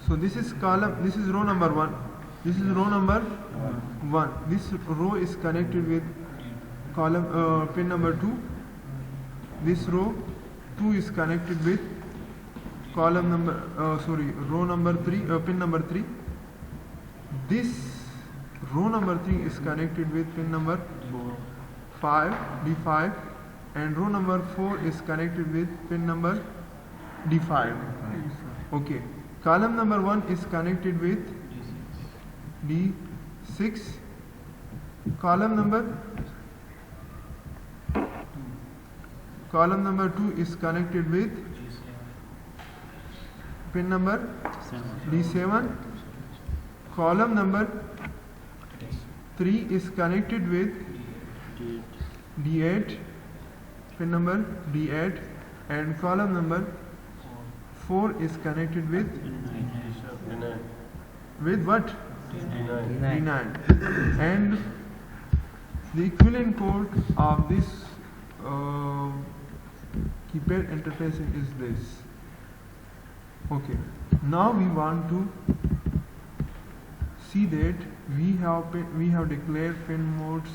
So this is column, this is row number 1. This is row number 1. This row is connected with column pin number 2. This row 2 is connected with column number row number 3, pin number 3. This row number 3 is connected with pin number 5, D5, and row number 4 is connected with pin number D5. Okay, column number 1 is connected with D6. Column number 2 is connected with pin number D7. Column number 3 is connected with D8, pin number D8, and column number 4 is connected with what? D9. And the equivalent code of this keypad interfacing is this. Okay, now we want to see that we have declared pin modes,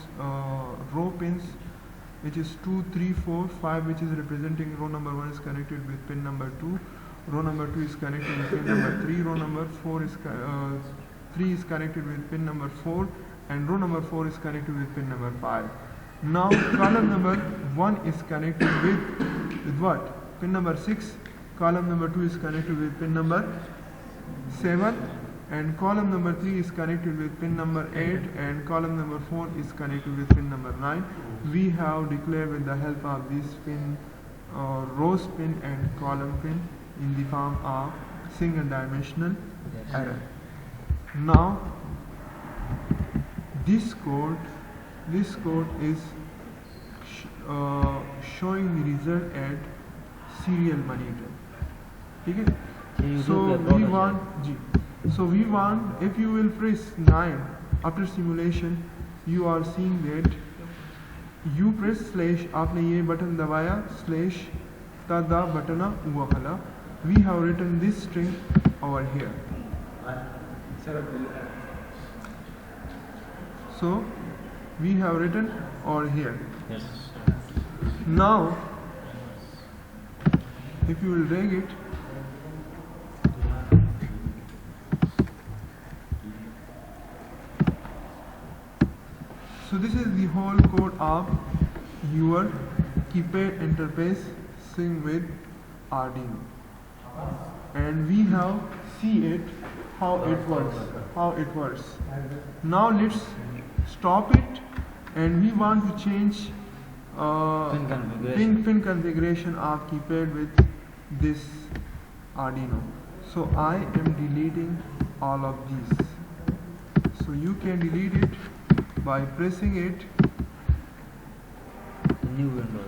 row pins, which is 2, 3, 4, 5, which is representing row number 1 is connected with pin number 2, row number 2 is connected with pin number 3, row number 4 is 3 is connected with pin number 4, and row number 4 is connected with pin number 5. Now column number 1 is connected with what? Pin number 6. Column number 2 is connected with pin number 7, and column number 3 is connected with pin number 8, and column number 4 is connected with pin number 9. We have declared with the help of this pin, rows pin and column pin in the form of single dimensional array. Now this code is showing the result at serial monitor. Okay? So we want, if you will press 9 after simulation, you are seeing that you press slash, आपने ये button दबाया, slash tada button हुआ हला. We have written this string over here. So we have written over here. Yes. Now if you will drag it, so this is the whole code of your keypad interface sync with Arduino, and we have see it how it works. Now let's stop it, and we want to change pin configuration of keypad with this Arduino. So I am deleting all of these. So you can delete it by pressing it. New window.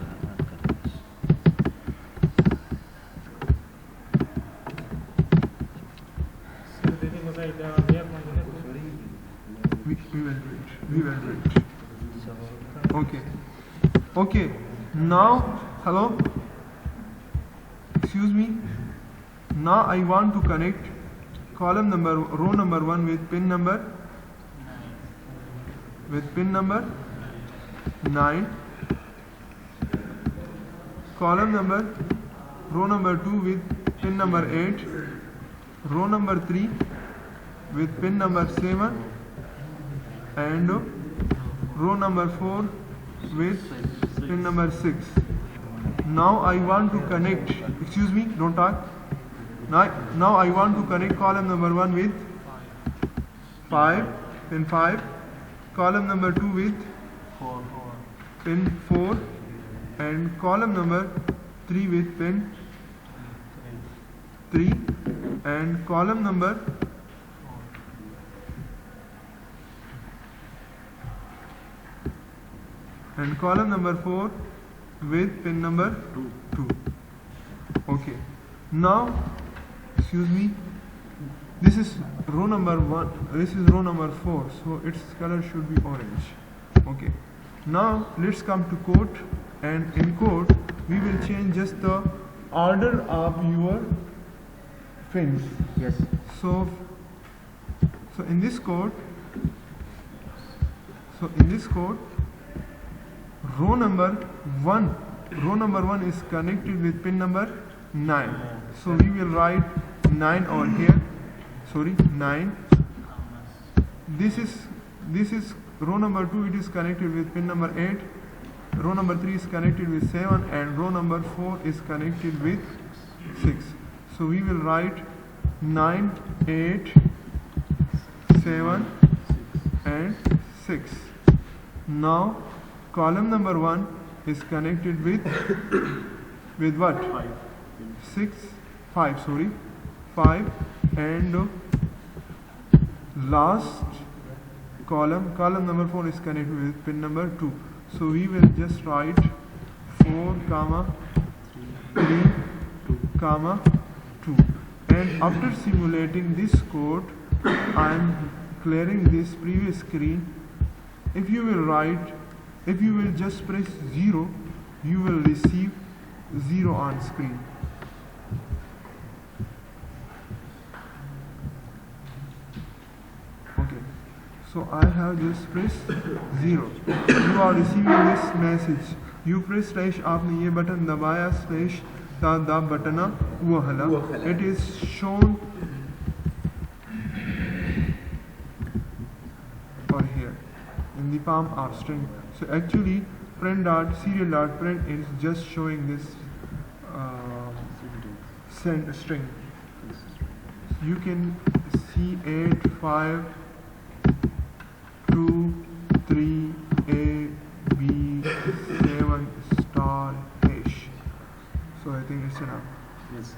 We will do it. Okay. Now, hello. Excuse me. Now I want to connect row number 1 with pin number 9. Row number 2 with pin number 8. Row number 3 with pin number 7, and row number 4 with pin number 6. Now I want to connect, excuse me, don't talk. Now I want to connect column number 1 with 5, pin 5, column number 2 with pin 4, and column number 3 with pin 3, and column number 4 with pin number 2. Okay. Now, excuse me, this is row number 1, this is row number 4, so its color should be orange. Okay. Now let's come to code, and in code we will change just the order of your fins. Yes. So in this code, row number 1 is connected with pin number 9. So we will write 9 over here. Sorry, 9. This is row number 2. It is connected with pin number 8. Row number 3 is connected with 7, and row number 4 is connected with 6. So we will write 9, 8, 7 and 6. Now column number 1 is connected with what? 5, and last column number 4 is connected with pin number 2. So we will just write 4, 3, 2. And after simulating this code, I am clearing this previous screen. If you will just press 0, you will receive 0 on screen. Okay, so I have just pressed 0. You are receiving this message. You press slash, आपने ये button दबाया, slash दा button वो हला. It is shown over here in the palm of string. So actually print.serial.print is just showing this send string. You can see 8, 5, 2, 3, A, B, 7, star, hash. So I think it's enough. Yes.